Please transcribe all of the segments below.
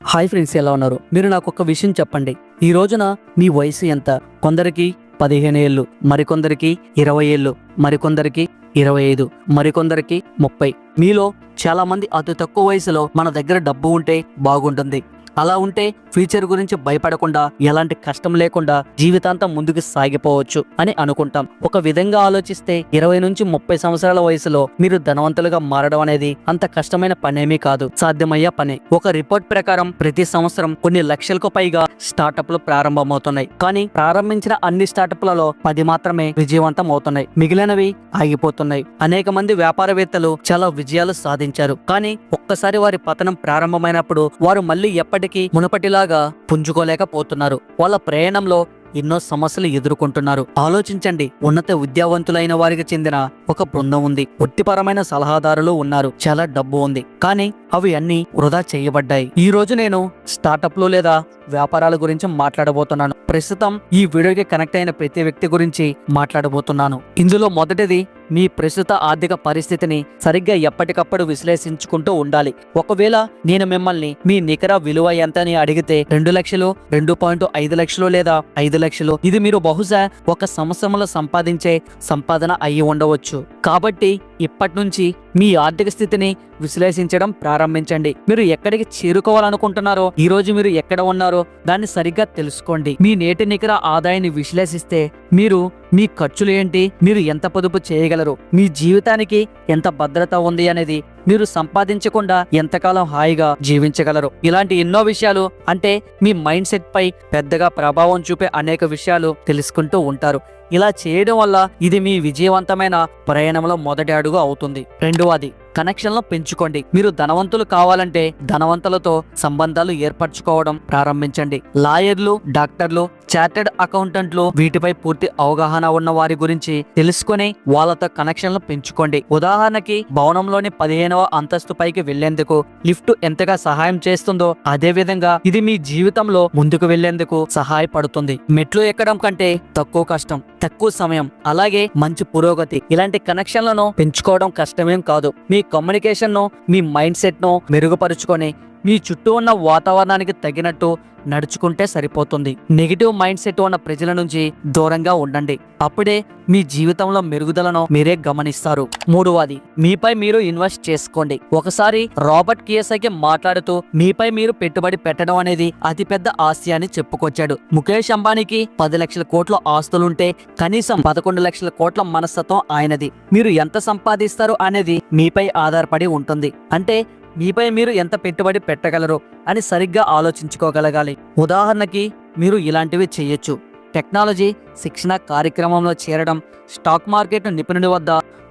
Hi friends, ఎలా ఉన్నారు మీరు? నాకు ఒక విషయం చెప్పండి. ఈ రోజున మీ వయసు ఎంత? కొందరికి 15 ఏళ్ళు, మరికొందరికి 20 ఏళ్ళు, మరికొందరికి 25, మరికొందరికి 30. మీలో చాలా మంది అతి తక్కువ వయసులో మన దగ్గర డబ్బు ఉంటే బాగుంటుంది, అలా ఉంటే ఫ్యూచర్ గురించి భయపడకుండా, ఎలాంటి కష్టం లేకుండా జీవితాంతం ముందుకు సాగిపోవచ్చు అని అనుకుంటాం. ఒక విధంగా ఆలోచిస్తే 20 నుంచి 30 సంవత్సరాల వయసులో మీరు ధనవంతులుగా మారడం అనేది అంత కష్టమైన పనేమీ కాదు, సాధ్యమయ్యే పనే. ఒక రిపోర్ట్ ప్రకారం ప్రతి సంవత్సరం కొన్ని లక్షలకు పైగా స్టార్టప్లు ప్రారంభమవుతున్నాయి. కానీ ప్రారంభించిన అన్ని స్టార్టప్లలో 10 మాత్రమే విజయవంతం అవుతున్నాయి, మిగిలినవి ఆగిపోతున్నాయి. అనేక మంది వ్యాపారవేత్తలు చాలా విజయాలు సాధించారు, కానీ ఒక్కసారి వారి పతనం ప్రారంభమైనప్పుడు వారు మళ్ళీ ఎప్పటికీ మునుపటిలాగా పుంజుకోలేకపోతున్నారు. వాళ్ళ ప్రయాణంలో ఎన్నో సమస్యలు ఎదుర్కొంటున్నారు. ఆలోచించండి, ఉన్నత విద్యావంతులైన వారికి చెందిన ఒక బృందం ఉంది, వృత్తిపరమైన సలహాదారులు ఉన్నారు, చాలా డబ్బు ఉంది, కానీ అవి అన్ని వృధా చేయబడ్డాయి. ఈ రోజు నేను స్టార్టప్లు లేదా వ్యాపారాల గురించి మాట్లాడబోతున్నాను. ప్రస్తుతం ఈ వీడియోకి కనెక్ట్ అయిన ప్రతి వ్యక్తి గురించి మాట్లాడబోతున్నాను. ఇందులో మొదటిది, మీ ప్రస్తుత ఆర్థిక పరిస్థితిని సరిగ్గా ఎప్పటికప్పుడు విశ్లేషించుకుంటూ ఉండాలి. ఒకవేళ నేను మిమ్మల్ని మీ నికర విలువ ఎంత అని అడిగితే 2 లక్షలు, 2.5 లక్షలు లేదా 5 లక్షలు, ఇది మీరు బహుశా ఒక సంవత్సరంలో సంపాదించే సంపాదన అయి ఉండవచ్చు. కాబట్టి ఇప్పటి నుంచి మీ ఆర్థిక స్థితిని విశ్లేషించడం ప్రారంభించండి. మీరు ఎక్కడికి చేరుకోవాలనుకుంటున్నారో, ఈ రోజు మీరు ఎక్కడ ఉన్నారో దాన్ని సరిగ్గా తెలుసుకోండి. మీ నేటి నికర ఆదాయాన్ని విశ్లేషిస్తే మీరు మీ ఖర్చులు ఏంటి, మీరు ఎంత పొదుపు చేయగలరు, మీ జీవితానికి ఎంత భద్రత ఉంది అనేది, మీరు సంపాదించకుండా ఎంతకాలం హాయిగా జీవించగలరు. ఇలాంటి ఎన్నో విషయాలు, అంటే మీ మైండ్ సెట్ పై పెద్దగా ప్రభావం చూపే అనేక విషయాలు తెలుసుకుంటూ ఉంటారు. ఇలా చేయడం వల్ల ఇది మీ విజయవంతమైన ప్రయాణంలో మొదటి అడుగు అవుతుంది. రెండవది, కనెక్షన్లు పెంచుకోండి. మీరు ధనవంతులు కావాలంటే ధనవంతులతో సంబంధాలు ఏర్పరచుకోవడం ప్రారంభించండి. లాయర్లు, డాక్టర్లు, చార్టెడ్ అకౌంటెంట్లు, వీటిపై పూర్తి అవగాహన ఉన్న వారి గురించి తెలుసుకుని వాళ్ళతో కనెక్షన్లు పెంచుకోండి. ఉదాహరణకి, భవనంలోని 15వ అంతస్తు పైకి వెళ్లేందుకు లిఫ్ట్ ఎంతగా సహాయం చేస్తుందో, అదే విధంగా ఇది మీ జీవితంలో ముందుకు వెళ్లేందుకు సహాయపడుతుంది. మెట్లు ఎక్కడం కంటే తక్కువ కష్టం, తక్కువ సమయం, అలాగే మంచి పురోగతి. ఇలాంటి కనెక్షన్లను పెంచుకోవడం కష్టమేం కాదు. మీ కమ్యూనికేషన్ ను, మీ మైండ్ సెట్ ను మెరుగుపరుచుకొని మీ చుట్టూ ఉన్న వాతావరణానికి తగినట్టు నడుచుకుంటే సరిపోతుంది. నెగిటివ్ మైండ్ సెట్ ఉన్న ప్రజల నుంచి దూరంగా ఉండండి, అప్పుడే మీ జీవితంలో మెరుగుదలను మీరే గమనిస్తారు. మూడవది, మీపై మీరు ఇన్వెస్ట్ చేసుకోండి. ఒకసారి రాబర్ట్ కియోసాకి మాట్లాడుతూ మీపై మీరు పెట్టుబడి పెట్టడం అనేది అతిపెద్ద ఆస్తి అని చెప్పుకొచ్చాడు. ముఖేష్ అంబానీకి 10 లక్షల కోట్ల ఆస్తులుంటే కనీసం 11 లక్షల కోట్ల మనస్తత్వం ఆయనది. మీరు ఎంత సంపాదిస్తారు అనేది మీపై ఆధారపడి ఉంటుంది. అంటే మీపై మీరు ఎంత పెట్టుబడి పెట్టగలరు అని సరిగ్గా ఆలోచించుకోగలగాలి. ఉదాహరణకి, మీరు ఇలాంటివి చేయొచ్చు: టెక్నాలజీ శిక్షణ కార్యక్రమంలో చేరడం, స్టాక్ మార్కెట్ నిపుణుడి వద్ద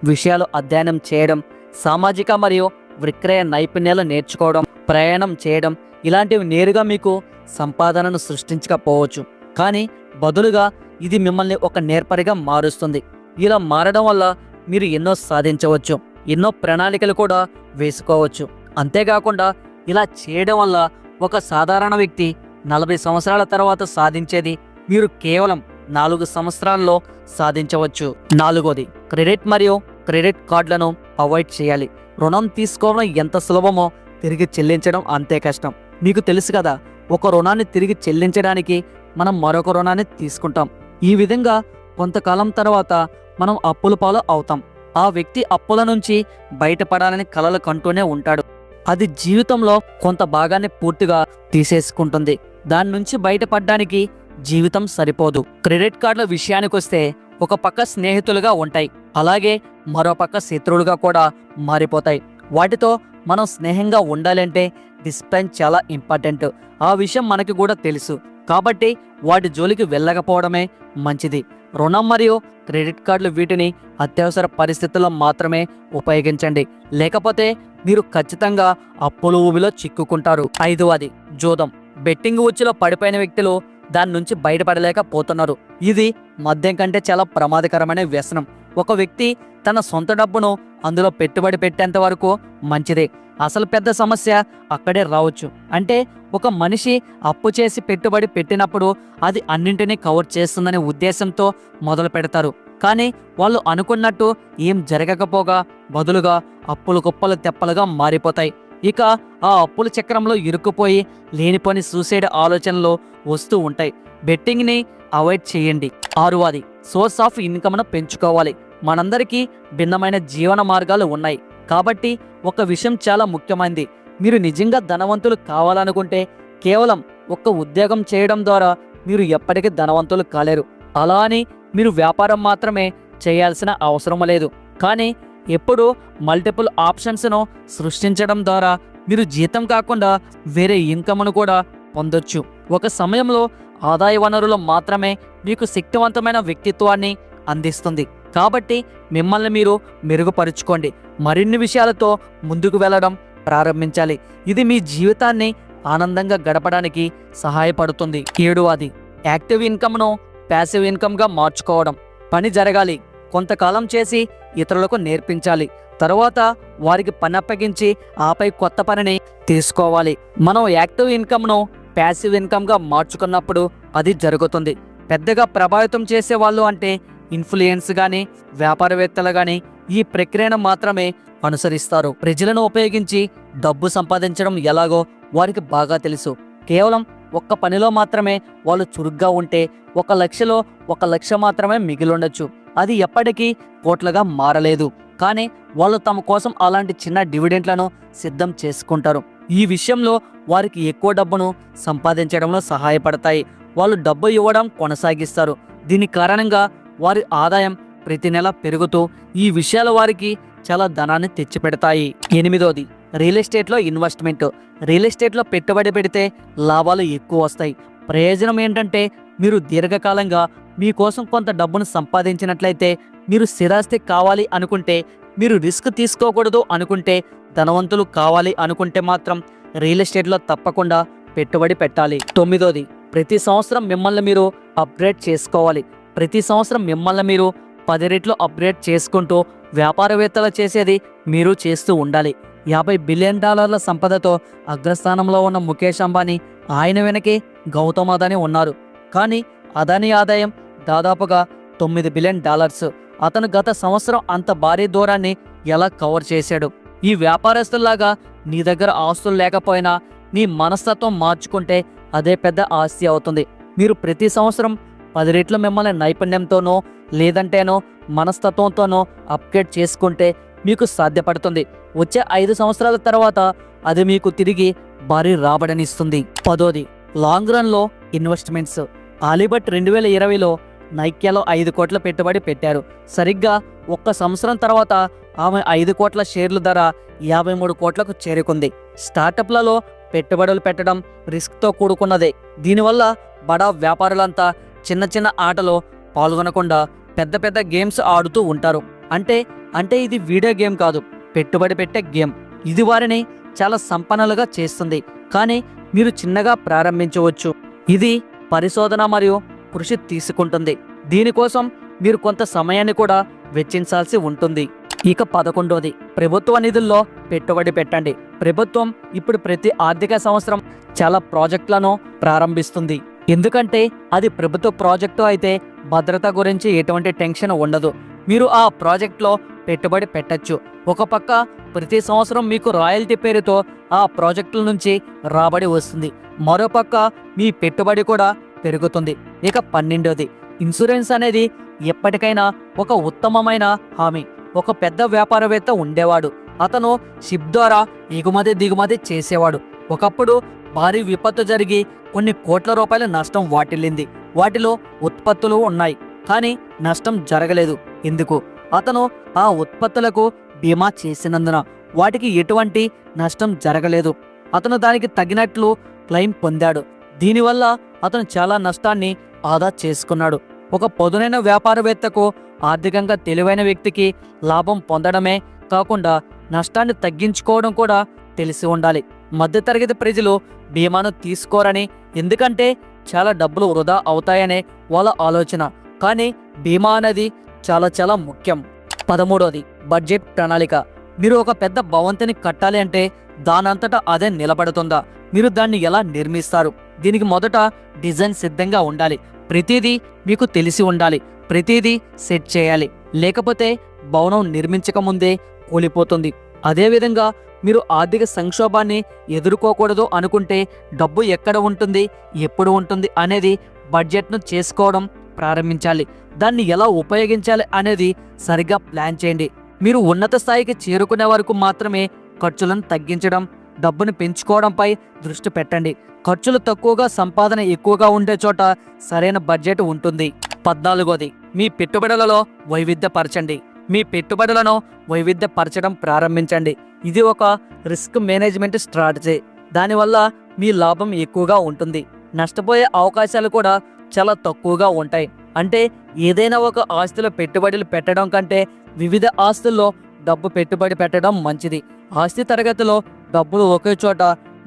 విషయాలు అధ్యయనం చేయడం, సామాజిక మరియు విక్రయ నైపుణ్యాలు నేర్చుకోవడం, ప్రయాణం చేయడం. ఇలాంటివి నేరుగా మీకు సంపాదనను సృష్టించకపోవచ్చు, కానీ బదులుగా ఇది మిమ్మల్ని ఒక నేర్పరిగా మారుస్తుంది. ఇలా మారడం వల్ల మీరు ఎన్నో సాధించవచ్చు, ఎన్నో ప్రణాళికలు కూడా వేసుకోవచ్చు. అంతేకాకుండా ఇలా చేయడం వల్ల ఒక సాధారణ వ్యక్తి 40 సంవత్సరాల తర్వాత సాధించేది మీరు కేవలం 4 సంవత్సరాల్లో సాధించవచ్చు. నాలుగోది, క్రెడిట్ మరియు క్రెడిట్ కార్డులను అవాయిడ్ చేయాలి. రుణం తీసుకోవడం ఎంత సులభమో తిరిగి చెల్లించడం అంతే కష్టం. మీకు తెలుసు కదా, ఒక రుణాన్ని తిరిగి చెల్లించడానికి మనం మరొక రుణాన్ని తీసుకుంటాం. ఈ విధంగా కొంతకాలం తర్వాత మనం అప్పుల పాలు అవుతాం. ఆ వ్యక్తి అప్పుల నుంచి బయటపడాలని కలలు కంటూనే ఉంటాడు. అది జీవితంలో కొంత భాగాన్ని పూర్తిగా తీసేసుకుంటుంది. దాని నుంచి బయటపడడానికి జీవితం సరిపోదు. క్రెడిట్ కార్డుల విషయానికి వస్తే, ఒక పక్క స్నేహితులుగా ఉంటాయి, అలాగే మరో పక్క శత్రువులుగా కూడా మారిపోతాయి. వాటితో మనం స్నేహంగా ఉండాలంటే డిసిప్లిన్ చాలా ఇంపార్టెంట్. ఆ విషయం మనకి కూడా తెలుసు, కాబట్టి వాటి జోలికి వెళ్ళకపోవడమే మంచిది. రుణం మరియు క్రెడిట్ కార్డులు, వీటిని అత్యవసర పరిస్థితుల్లో మాత్రమే ఉపయోగించండి, లేకపోతే మీరు ఖచ్చితంగా అప్పుల ఊబిలో చిక్కుకుంటారు. ఐదవది, జూదం. బెట్టింగ్ ఉచ్చులో పడిపోయిన వ్యక్తులు దాని నుంచి బయటపడలేకపోతున్నారు. ఇది మద్యం కంటే చాలా ప్రమాదకరమైన వ్యసనం. ఒక వ్యక్తి తన సొంత డబ్బును అందులో పెట్టుబడి పెట్టేంత వరకు మంచిదే. అసలు పెద్ద సమస్య అక్కడే రావచ్చు. అంటే ఒక మనిషి అప్పు చేసి పెట్టుబడి పెట్టినప్పుడు అది అన్నింటినీ కవర్ చేస్తుందనే ఉద్దేశంతో మొదలు పెడతారు. కానీ వాళ్ళు అనుకున్నట్టు ఏం జరగకపోగా బదులుగా అప్పులు కుప్పలు తెప్పలుగా మారిపోతాయి. ఇక ఆ అప్పుల చక్రంలో ఇరుక్కుపోయి లేనిపోని సూసైడ్ ఆలోచనలు వస్తూ ఉంటాయి. బెట్టింగ్ని అవాయిడ్ చేయండి. 6వది సోర్స్ ఆఫ్ ఇన్కమ్ను పెంచుకోవాలి. మనందరికీ భిన్నమైన జీవన మార్గాలు ఉన్నాయి కాబట్టి ఒక విషయం చాలా ముఖ్యమైనది. మీరు నిజంగా ధనవంతులు కావాలనుకుంటే కేవలం ఒక్క ఉద్యోగం చేయడం ద్వారా మీరు ఎప్పటికీ ధనవంతులు కాలేరు. అలా అని మీరు వ్యాపారం మాత్రమే చేయాల్సిన అవసరం లేదు. కానీ ఎప్పుడూ మల్టిపుల్ ఆప్షన్స్ను సృష్టించడం ద్వారా మీరు జీతం కాకుండా వేరే ఇన్కమ్ను కూడా పొందొచ్చు. ఒక సమయంలో ఆదాయ వనరులు మాత్రమే మీకు శక్తివంతమైన వ్యక్తిత్వాన్ని అందిస్తుంది. కాబట్టి మిమ్మల్ని మీరు మెరుగుపరుచుకోండి. మరిన్ని విషయాలతో ముందుకు వెళ్ళడం ప్రారంభించాలి. ఇది మీ జీవితాన్ని ఆనందంగా గడపడానికి సహాయపడుతుంది. 7వది యాక్టివ్ ఇన్కమ్ను ప్యాసివ్ ఇన్కమ్గా మార్చుకోవడం. పని జరగాలి, కొంతకాలం చేసి ఇతరులకు నేర్పించాలి, తరువాత వారికి పని అప్పగించి ఆపై కొత్త పనిని తీసుకోవాలి. మనం యాక్టివ్ ఇన్కమ్ను ప్యాసివ్ ఇన్కమ్గా మార్చుకున్నప్పుడు అది జరుగుతుంది. పెద్దగా ప్రభావితం చేసేవాళ్ళు అంటే ఇన్ఫ్లుయెన్స్ కానీ వ్యాపారవేత్తలు కానీ ఈ ప్రక్రియను మాత్రమే అనుసరిస్తారు. ప్రజలను ఉపయోగించి డబ్బు సంపాదించడం ఎలాగో వారికి బాగా తెలుసు. కేవలం ఒక్క పనిలో మాత్రమే వాళ్ళు చురుగ్గా ఉంటే 1,00,000లో 1,00,000 మాత్రమే మిగిలిండొచ్చు. అది ఎప్పటికీ కోట్లుగా మారలేదు. కానీ వాళ్ళు తమ కోసం అలాంటి చిన్న డివిడెంట్లను సిద్ధం చేసుకుంటారు. ఈ విషయంలో వారికి ఎక్కువ డబ్బును సంపాదించడంలో సహాయపడతాయి. వాళ్ళు డబ్బు ఇవ్వడం కొనసాగిస్తారు. దీని కారణంగా వారి ఆదాయం ప్రతి నెల పెరుగుతూ ఈ విషయాలు వారికి చాలా ధనాన్ని తెచ్చిపెడతాయి. 8వది రియల్ ఎస్టేట్లో ఇన్వెస్ట్మెంట్. రియల్ ఎస్టేట్లో పెట్టుబడి పెడితే లాభాలు ఎక్కువ వస్తాయి. ప్రయోజనం ఏంటంటే మీరు దీర్ఘకాలంగా మీకోసం కొంత డబ్బును సంపాదించినట్లయితే, మీరు స్థిరాస్తి కావాలి అనుకుంటే, మీరు రిస్క్ తీసుకోకూడదు అనుకుంటే, ధనవంతులు కావాలి అనుకుంటే మాత్రం రియల్ ఎస్టేట్లో తప్పకుండా పెట్టుబడి పెట్టాలి. 9వది ప్రతి సంవత్సరం మిమ్మల్ని మీరు అప్గ్రేడ్ చేసుకోవాలి. ప్రతి సంవత్సరం మిమ్మల్ని మీరు 10 రెట్లు అప్గ్రేడ్ చేసుకుంటూ వ్యాపారవేత్తలు చేసేది మీరు చేస్తూ ఉండాలి. $50 బిలియన్ సంపదతో అగ్రస్థానంలో ఉన్న ముఖేష్ అంబానీ, ఆయన వెనకే గౌతమ్ అదానీ ఉన్నారు. కానీ అదానీ ఆదాయం దాదాపుగా $9 బిలియన్. అతను గత సంవత్సరం అంత భారీ దూరాన్ని ఎలా కవర్ చేశాడు? ఈ వ్యాపారస్తుల్లాగా నీ దగ్గర ఆస్తులు లేకపోయినా నీ మనస్తత్వం మార్చుకుంటే అదే పెద్ద ఆస్తి అవుతుంది. మీరు ప్రతి సంవత్సరం 10 రెట్లు మిమ్మల్ని నైపుణ్యంతోనో లేదంటేనో మనస్తత్వంతోనో అప్గ్రేడ్ చేసుకుంటే మీకు సాధ్యపడుతుంది. వచ్చే 5 సంవత్సరాల తర్వాత అది మీకు తిరిగి భారీ రాబడినిస్తుంది. 10వది లాంగ్ రన్లో ఇన్వెస్ట్మెంట్స్. ఆలిబట్ 2020లో నైక్యాలో 5 కోట్ల పెట్టుబడి పెట్టారు. సరిగ్గా 1 సంవత్సరం తర్వాత ఆమె 5 కోట్ల షేర్ల ధర 53 కోట్లకు చేరుకుంది. స్టార్టప్లలో పెట్టుబడులు పెట్టడం రిస్క్తో కూడుకున్నదే. దీనివల్ల బడా వ్యాపారులంతా చిన్న చిన్న ఆటలో పాల్గొనకుండా పెద్ద పెద్ద గేమ్స్ ఆడుతూ ఉంటారు. అంటే ఇది వీడియో గేమ్ కాదు, పెట్టుబడి పెట్టే గేమ్. ఇది వారిని చాలా సంపన్నులుగా చేస్తుంది. కానీ మీరు చిన్నగా ప్రారంభించవచ్చు. ఇది పరిశోధన మరియు కృషి తీసుకుంటుంది. దీనికోసం మీరు కొంత సమయాన్ని కూడా వెచ్చించాల్సి ఉంటుంది. ఇక 11వది ప్రభుత్వ నిధుల్లో పెట్టుబడి పెట్టండి. ప్రభుత్వం ఇప్పుడు ప్రతి ఆర్థిక సంవత్సరం చాలా ప్రాజెక్టులను ప్రారంభిస్తుంది. ఎందుకంటే అది ప్రభుత్వ ప్రాజెక్టు అయితే భద్రత గురించి ఎటువంటి టెన్షన్ ఉండదు. మీరు ఆ ప్రాజెక్టులో పెట్టుబడి పెట్టచ్చు. ఒక పక్క ప్రతి సంవత్సరం మీకు రాయల్టీ పేరుతో ఆ ప్రాజెక్టుల నుంచి రాబడి వస్తుంది. మరోపక్క మీ పెట్టుబడి కూడా పెరుగుతుంది. ఇక 12వది ఇన్సూరెన్స్ అనేది ఎప్పటికైనా ఒక ఉత్తమమైన హామీ. ఒక పెద్ద వ్యాపారవేత్త ఉండేవాడు. అతను షిప్ ద్వారా ఎగుమతి దిగుమతి చేసేవాడు. ఒకప్పుడు భారీ విపత్తు జరిగి కొన్ని కోట్ల రూపాయల నష్టం వాటిల్లింది. వాటిలో ఉత్పత్తులు ఉన్నాయి, కానీ నష్టం జరగలేదు. ఎందుకు? అతను ఆ ఉత్పత్తులకు బీమా చేసినందున వాటికి ఎటువంటి నష్టం జరగలేదు. అతను దానికి తగినట్లు క్లెయిమ్ పొందాడు. దీనివల్ల అతను చాలా నష్టాన్ని ఆదా చేసుకున్నాడు. ఒక పదునైన వ్యాపారవేత్తకు, ఆర్థికంగా తెలివైన వ్యక్తికి లాభం పొందడమే కాకుండా నష్టాన్ని తగ్గించుకోవడం కూడా తెలిసి ఉండాలి. మధ్యతరగతి ప్రజలు బీమాను తీసుకోరని, ఎందుకంటే చాలా డబ్బులు వృధా అవుతాయనే వాళ్ళ ఆలోచన. కానీ బీమా అనేది చాలా చాలా ముఖ్యం. 13వది బడ్జెట్ ప్రణాళిక. మీరు ఒక పెద్ద భవంతిని కట్టాలి అంటే దానంతటా అదే నిలబడుతుందా? మీరు దాన్ని ఎలా నిర్మిస్తారు? దీనికి మొదట డిజైన్ సిద్ధంగా ఉండాలి. ప్రతిదీ మీకు తెలిసి ఉండాలి. ప్రతిదీ సెట్ చేయాలి. లేకపోతే భవనం నిర్మించక ముందే కూలిపోతుంది. అదేవిధంగా మీరు ఆర్థిక సంక్షోభాన్ని ఎదుర్కోకూడదు అనుకుంటే డబ్బు ఎక్కడ ఉంటుంది, ఎప్పుడు ఉంటుంది అనేది బడ్జెట్ను చేసుకోవడం ప్రారంభించాలి. దాన్ని ఎలా ఉపయోగించాలి అనేది సరిగ్గా ప్లాన్ చేయండి. మీరు ఉన్నత స్థాయికి చేరుకునే వరకు మాత్రమే ఖర్చులను తగ్గించడం, డబ్బును పెంచుకోవడంపై దృష్టి పెట్టండి. ఖర్చులు తక్కువగా, సంపాదన ఎక్కువగా ఉండే చోట సరైన బడ్జెట్ ఉంటుంది. 14వది, మీ పెట్టుబడులలో వైవిధ్యపరచండి. మీ పెట్టుబడులను వైవిధ్యపరచడం ప్రారంభించండి. ఇది ఒక రిస్క్ మేనేజ్మెంట్ స్ట్రాటజీ. దానివల్ల మీ లాభం ఎక్కువగా ఉంటుంది, నష్టపోయే అవకాశాలు కూడా చాలా తక్కువగా ఉంటాయి. అంటే ఏదైనా ఒక ఆస్తిలో పెట్టుబడులు పెట్టడం కంటే వివిధ ఆస్తుల్లో డబ్బు పెట్టుబడి పెట్టడం మంచిది. ఆస్తి తరగతిలో డబ్బులు ఒకే చోట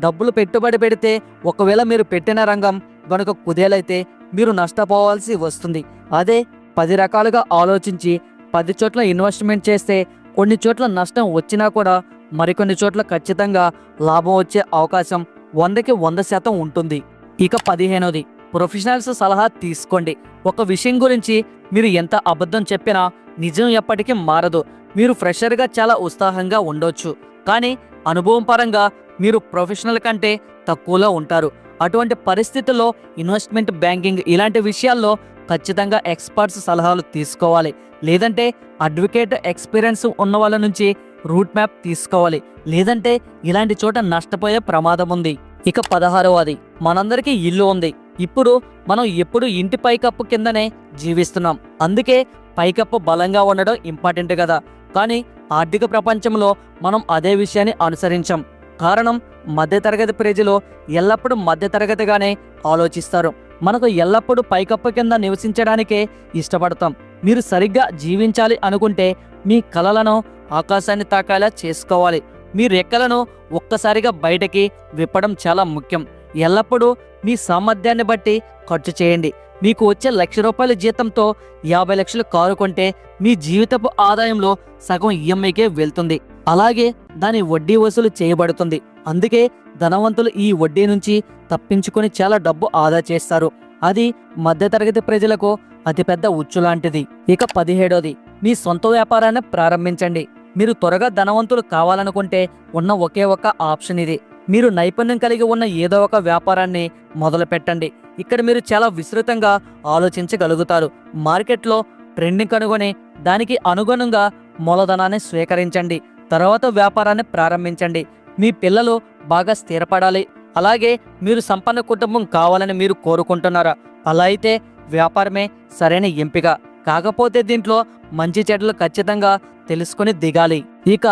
డబ్బులు పెట్టుబడి పెడితే ఒకవేళ మీరు పెట్టిన రంగం గనుక కుదేలైతే మీరు నష్టపోవాల్సి వస్తుంది. అదే 10 రకాలుగా ఆలోచించి 10 చోట్ల ఇన్వెస్ట్మెంట్ చేస్తే కొన్ని చోట్ల నష్టం వచ్చినా కూడా మరికొన్ని చోట్ల ఖచ్చితంగా లాభం వచ్చే అవకాశం 100కి 100% ఉంటుంది. ఇక 15వది, ప్రొఫెషనల్స్ సలహా తీసుకోండి. ఒక విషయం గురించి మీరు ఎంత అబద్ధం చెప్పినా నిజం ఎప్పటికీ మారదు. మీరు ఫ్రెషర్గా చాలా ఉత్సాహంగా ఉండొచ్చు, కానీ అనుభవం పరంగా మీరు ప్రొఫెషనల్ కంటే తక్కువలో ఉంటారు. అటువంటి పరిస్థితుల్లో ఇన్వెస్ట్మెంట్ బ్యాంకింగ్ ఇలాంటి విషయాల్లో ఖచ్చితంగా ఎక్స్పర్ట్స్ సలహాలు తీసుకోవాలి. లేదంటే అడ్వకేట్ ఎక్స్పీరియన్స్ ఉన్న వాళ్ళ నుంచి రూట్ మ్యాప్ తీసుకోవాలి. లేదంటే ఇలాంటి చోట నష్టపోయే ప్రమాదం ఉంది. ఇక 16వది, మనందరికీ ఇల్లు ఉంది. ఇప్పుడు మనం ఎప్పుడు ఇంటి పైకప్పు కిందనే జీవిస్తున్నాం. అందుకే పైకప్పు బలంగా ఉండడం ఇంపార్టెంట్ కదా. కానీ ఆర్థిక ప్రపంచంలో మనం అదే విషయాన్ని అనుసరించాం. కారణం మధ్యతరగతి ప్రజలు ఎల్లప్పుడూ మధ్యతరగతిగానే ఆలోచిస్తారు. మనకు ఎల్లప్పుడూ పైకప్పు కింద నివసించడానికే ఇష్టపడతాం. మీరు సరిగ్గా జీవించాలి అనుకుంటే మీ కలలను ఆకాశాన్ని తాకేలా చేసుకోవాలి. మీ రెక్కలను ఒక్కసారిగా బయటకి విప్పడం చాలా ముఖ్యం. ఎల్లప్పుడూ మీ సామర్థ్యాన్ని బట్టి ఖర్చు చేయండి. మీకు వచ్చే ₹1,00,000 జీతంతో 50 లక్షలు కారు కొంటే మీ జీవితపు ఆదాయంలో సగం ఈఎంఐకే వెళ్తుంది. అలాగే దాని వడ్డీ వసూలు చేయబడుతుంది. అందుకే ధనవంతులు ఈ వడ్డీ నుంచి తప్పించుకొని చాలా డబ్బు ఆదా చేస్తారు. అది మధ్యతరగతి ప్రజలకు అతిపెద్ద ఉచ్చు లాంటిది. ఇక 17వది, మీ సొంత వ్యాపారాన్ని ప్రారంభించండి. మీరు త్వరగా ధనవంతులు కావాలనుకుంటే ఉన్న ఒకే ఒక ఆప్షన్ ఇది. మీరు నైపుణ్యం కలిగి ఉన్న ఏదో ఒక వ్యాపారాన్ని మొదలు పెట్టండి. ఇక్కడ మీరు చాలా విస్తృతంగా ఆలోచించగలుగుతారు. మార్కెట్లో ట్రెండింగ్ కనుగొని దానికి అనుగుణంగా మూలధనాన్ని స్వీకరించండి. తర్వాత వ్యాపారాన్ని ప్రారంభించండి. మీ పిల్లలు బాగా స్థిరపడాలి, అలాగే మీరు సంపన్న కుటుంబం కావాలని మీరు కోరుకుంటున్నారా? అలా అయితే వ్యాపారమే సరైన ఎంపిక. కాకపోతే దీంట్లో మంచి చెడ్డలు ఖచ్చితంగా తెలుసుకొని దిగాలి. ఇక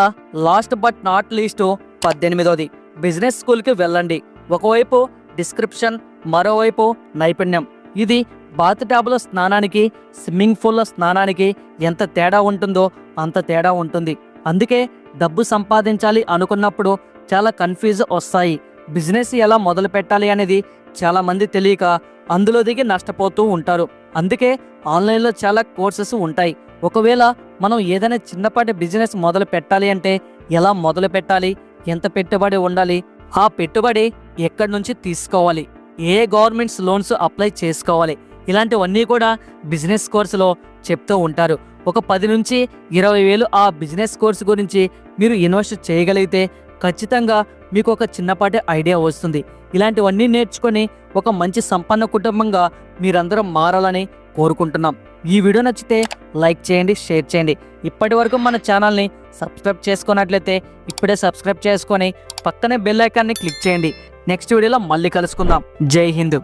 లాస్ట్ బట్ నాట్ లీస్ట్ 18వది, బిజినెస్ స్కూల్కి వెళ్ళండి. ఒకవైపు డిస్క్రిప్షన్, మరోవైపు నైపుణ్యం. ఇది బాత్ ట్యాబ్లో స్నానానికి, స్విమ్మింగ్ పూల్లో స్నానానికి ఎంత తేడా ఉంటుందో అంత తేడా ఉంటుంది. అందుకే డబ్బు సంపాదించాలి అనుకున్నప్పుడు చాలా కన్ఫ్యూజ్ వస్తాయి. బిజినెస్ ఎలా మొదలు పెట్టాలి అనేది చాలా మంది తెలియక అందులో దిగి నష్టపోతూ ఉంటారు. అందుకే ఆన్లైన్లో చాలా కోర్సెస్ ఉంటాయి. ఒకవేళ మనం ఏదైనా చిన్నపాటి బిజినెస్ మొదలు పెట్టాలి అంటే ఎలా మొదలు పెట్టాలి, ఎంత పెట్టుబడి ఉండాలి, ఆ పెట్టుబడి ఎక్కడి నుంచి తీసుకోవాలి, ఏ గవర్నమెంట్స్ లోన్స్ అప్లై చేసుకోవాలి, ఇలాంటివన్నీ కూడా బిజినెస్ కోర్సులో చెప్తూ ఉంటారు. ఒక 10 నుంచి 20 వేలు ఆ బిజినెస్ కోర్సు గురించి మీరు ఇన్వెస్ట్ చేయగలిగితే ఖచ్చితంగా మీకు ఒక చిన్నపాటి ఐడియా వస్తుంది. ఇలాంటివన్నీ నేర్చుకొని ఒక మంచి సంపన్న కుటుంబంగా మీరందరూ మారాలని కోరుకుంటున్నాం. ఈ వీడియో నచ్చితే లైక్ చేయండి, షేర్ చేయండి. ఇప్పటి వరకు మన ఛానల్ని సబ్స్క్రైబ్ చేసుకున్నట్లయితే ఇప్పుడే సబ్స్క్రైబ్ చేసుకొని పక్కనే బెల్ ఐకాన్ని క్లిక్ చేయండి. నెక్స్ట్ వీడియోలో మళ్ళీ కలుసుకుందాం. జై హింద్.